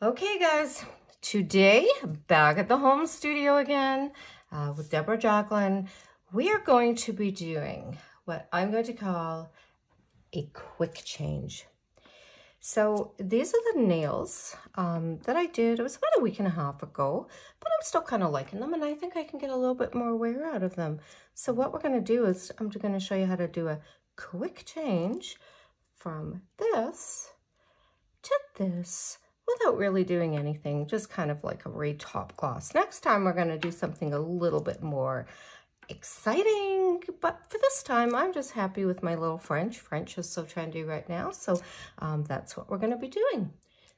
Okay guys, today back at the home studio again with Deborah Jacqueline, we are going to be doing what I'm going to call a quick change. So these are the nails that I did. It was about a week and a half ago, but I'm still kind of liking them and I think I can get a little bit more wear out of them. So what we're going to do is I'm going to show you how to do a quick change from this to this without really doing anything, just kind of like a red top gloss. Next time we're going to do something a little bit more exciting, but for this time I'm just happy with my little French. French is so trendy right now, so that's what we're going to be doing.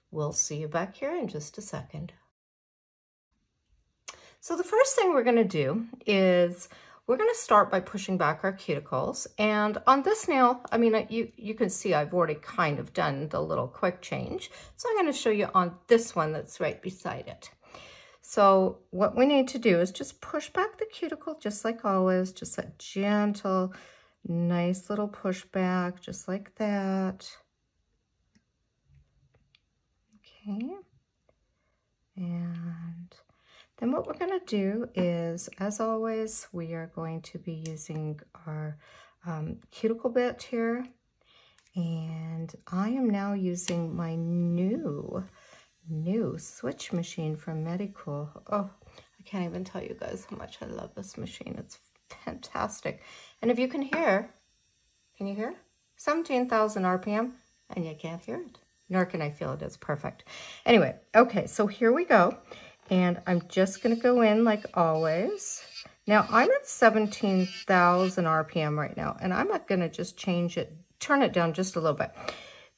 We'll see you back here in just a second. So the first thing we're going to do is we're going to start by pushing back our cuticles, and on this nail, I mean, you can see I've already kind of done the little quick change, so I'm going to show you on this one that's right beside it. So what we need to do is just push back the cuticle just like always, just a gentle, nice little push back, just like that. Okay, and then what we're going to do is, as always, we are going to be using our cuticle bit here. And I am now using my new switch machine from MEDICOOL. Oh, I can't even tell you guys how much I love this machine. It's fantastic. And if you can hear, can you hear? 17,000 RPM, and you can't hear it. Nor can I feel it. It's perfect. Anyway, okay, so here we go. And I'm just going to go in like always. Now I'm at 17,000 RPM right now, and I'm going to just change it, turn it down just a little bit.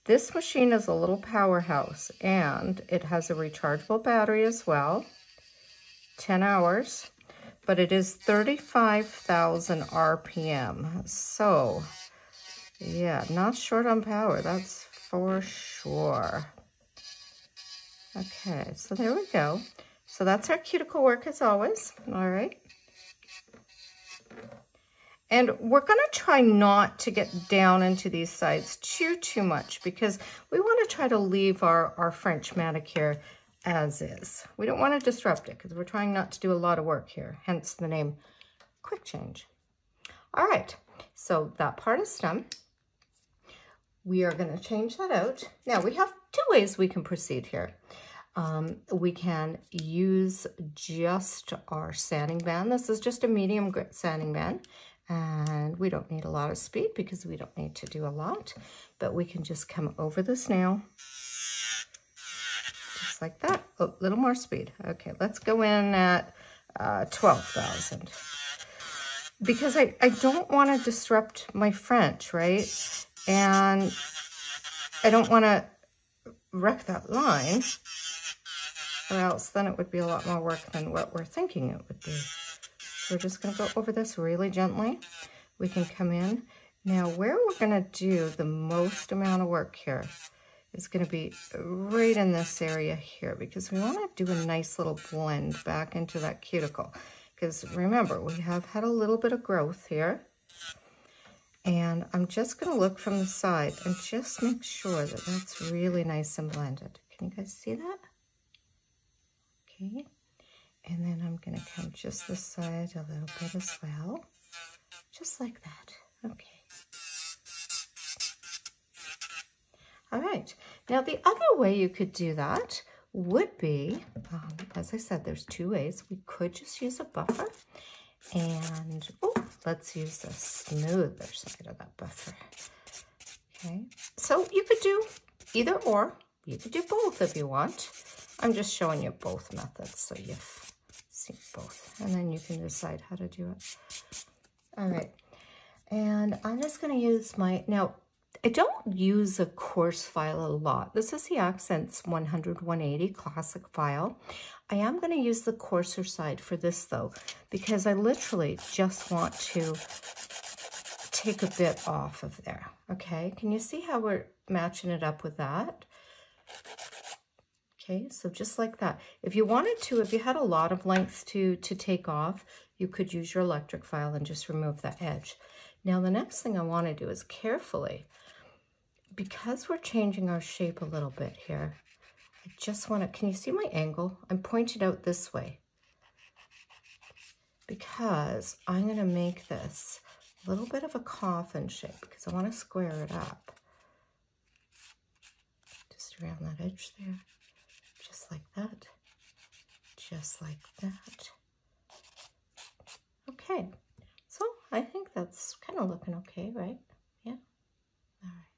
This machine is a little powerhouse, and it has a rechargeable battery as well, 10 hours, but it is 35,000 RPM. So yeah, not short on power, that's for sure. Okay, so there we go. So that's our cuticle work as always, all right? And we're gonna try not to get down into these sides too much, because we wanna try to leave our French manicure as is. We don't wanna disrupt it because we're trying not to do a lot of work here, hence the name Quick Change. All right, so that part is done. We are gonna change that out. Now we have two ways we can proceed here. We can use just our sanding band. This is just a medium grit sanding band, and we don't need a lot of speed because we don't need to do a lot, but we can just come over this nail just like that. A little more speed. Okay, let's go in at 12,000 because I don't want to disrupt my French, right? And I don't want to wreck that line, or else then it would be a lot more work than what we're thinking it would be. So we're just going to go over this really gently. We can come in. Now where we're going to do the most amount of work here is going to be right in this area here, because we want to do a nice little blend back into that cuticle. Because remember, we have had a little bit of growth here. And I'm just going to look from the side and just make sure that that's really nice and blended. Can you guys see that? Okay, and then I'm going to come just this side a little bit as well, just like that. Okay. All right, now the other way you could do that would be, as I said, there's two ways. We could just use a buffer, and let's use the smoother side of that buffer. Okay, so you could do either or. You could do both if you want. I'm just showing you both methods so you've seen both, and then you can decide how to do it. All right, and I'm just going to use now I don't use a coarse file a lot. This is the AKZENTZ 100-180 classic file. I am going to use the coarser side for this though, because I literally just want to take a bit off of there. Okay, can you see how we're matching it up with that? Okay, so just like that. If you wanted to, if you had a lot of length to take off, you could use your electric file and just remove that edge. Now the next thing I want to do is carefully, because we're changing our shape a little bit here, I just want to, can you see my angle? I'm pointed out this way because I'm going to make this a little bit of a coffin shape because I want to square it up. Just around that edge there, just like that, just like that. Okay, so I think that's kind of looking okay, right? Yeah, all right.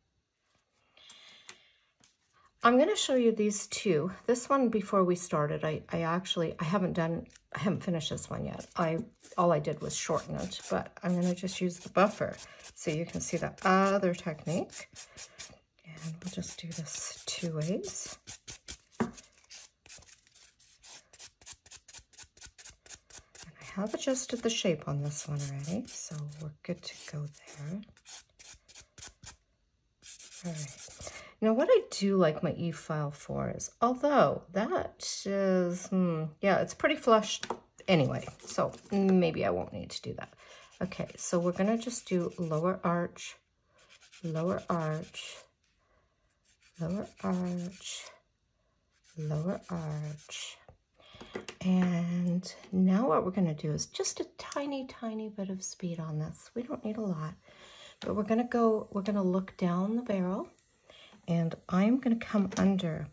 I'm going to show you these two. This one before we started, I haven't finished this one yet. All I did was shorten it, but I'm going to just use the buffer so you can see the other technique. And we'll just do this 2 ways. And I have adjusted the shape on this one already, so we're good to go there. All right. Now, what I do like my e-file for is, although that is, yeah, it's pretty flush anyway, so maybe I won't need to do that. Okay, so we're going to just do lower arch, lower arch, lower arch, lower arch. And now what we're going to do is just a tiny, tiny bit of speed on this. We don't need a lot, but we're going to look down the barrel. And I'm going to come under.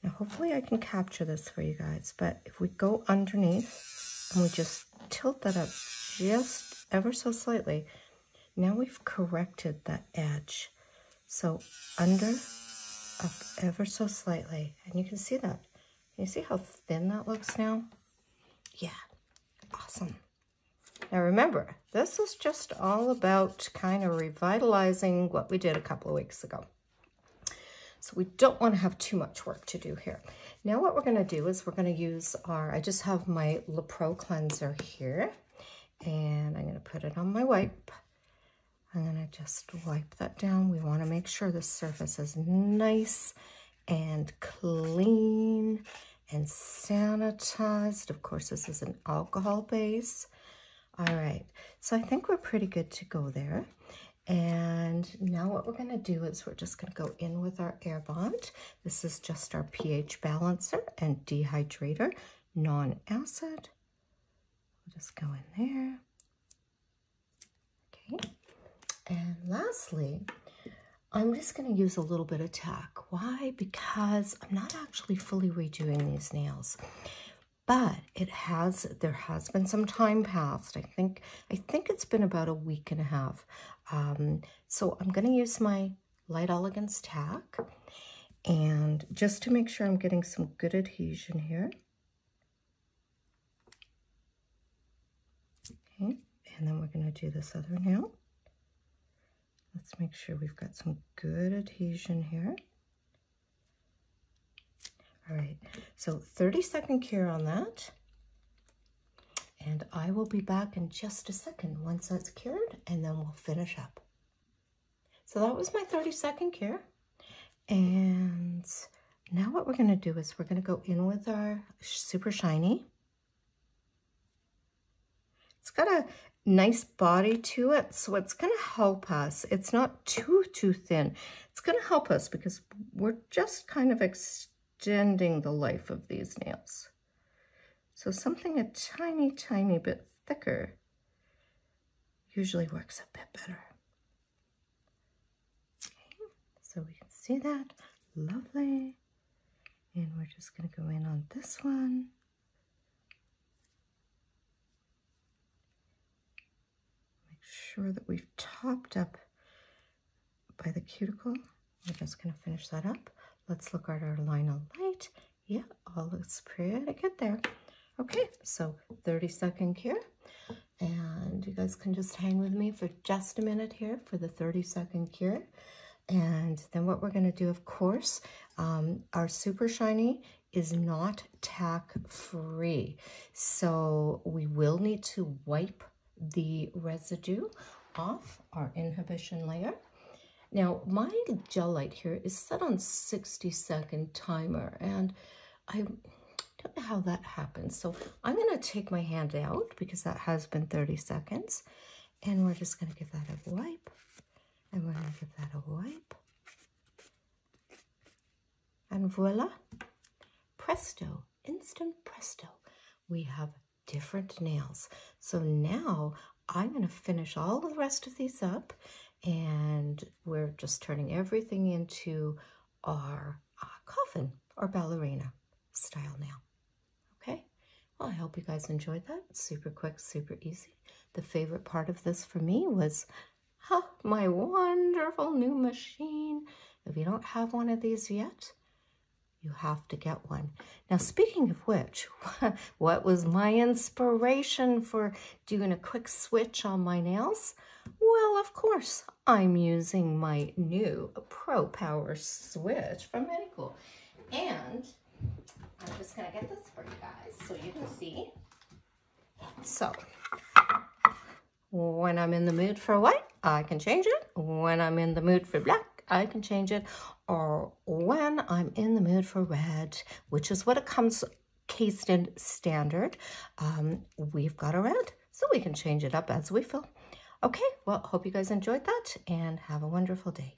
Now, hopefully I can capture this for you guys, but if we go underneath and we just tilt that up just ever so slightly, now we've corrected that edge. So under, up ever so slightly. And you can see that. Can you see how thin that looks now? Yeah, awesome. Now remember, this is just all about kind of revitalizing what we did a couple of weeks ago. So we don't want to have too much work to do here. Now what we're going to do is we're going to use I just have my Le Pro cleanser here, and I'm going to put it on my wipe. I'm going to just wipe that down. We want to make sure the surface is nice and clean and sanitized. Of course, this is an alcohol base. All right, so I think we're pretty good to go there. And now what we're going to do is we're just going to go in with our air bond. This is just our pH balancer and dehydrator, non-acid. We'll just go in there. Okay. And lastly, I'm just going to use a little bit of tack. Why? Because I'm not actually fully redoing these nails. But there has been some time passed. I think it's been about a week and a half. So I'm going to use my Light Elegance tack, and just to make sure I'm getting some good adhesion here. Okay, and then we're going to do this other nail. Let's make sure we've got some good adhesion here. All right, so 30-second cure on that. And I will be back in just a second once that's cured, and then we'll finish up. So that was my 30-second cure. And now what we're going to do is we're going to go in with our Super Shiny. It's got a nice body to it, so it's going to help us. It's not too thin. It's going to help us because we're just kind of extending the life of these nails. So something a tiny, tiny bit thicker usually works a bit better. Okay, so we can see that. Lovely. And we're just going to go in on this one. Make sure that we've topped up by the cuticle. We're just going to finish that up. Let's look at our line of light. Yeah, all looks pretty good there. Okay, so 30-second cure, and you guys can just hang with me for just a minute here for the 30-second cure. And then what we're going to do, of course, our Super Shiny is not tack free, so we will need to wipe the residue off our inhibition layer. Now my gel light here is set on 60-second timer, and I don't know how that happens. So I'm going to take my hand out because that has been 30 seconds. And we're just going to give that a wipe. And we're going to give that a wipe. And voila. presto, instant presto, we have different nails. So now I'm going to finish all the rest of these up, and we're just turning everything into our coffin or ballerina style nail. Okay, well, I hope you guys enjoyed that. Super quick, super easy. The favorite part of this for me was my wonderful new machine. If you don't have one of these yet, you have to get one. Now, speaking of which, what was my inspiration for doing a quick switch on my nails? Well, of course, I'm using my new Pro Power switch from MEDICOOL. And I'm just going to get this for you guys so you can see. So, when I'm in the mood for white, I can change it. When I'm in the mood for black, I can change it. Or when I'm in the mood for red, which is what it comes cased in standard, we've got a red, so we can change it up as we feel. Okay, well, hope you guys enjoyed that, and have a wonderful day.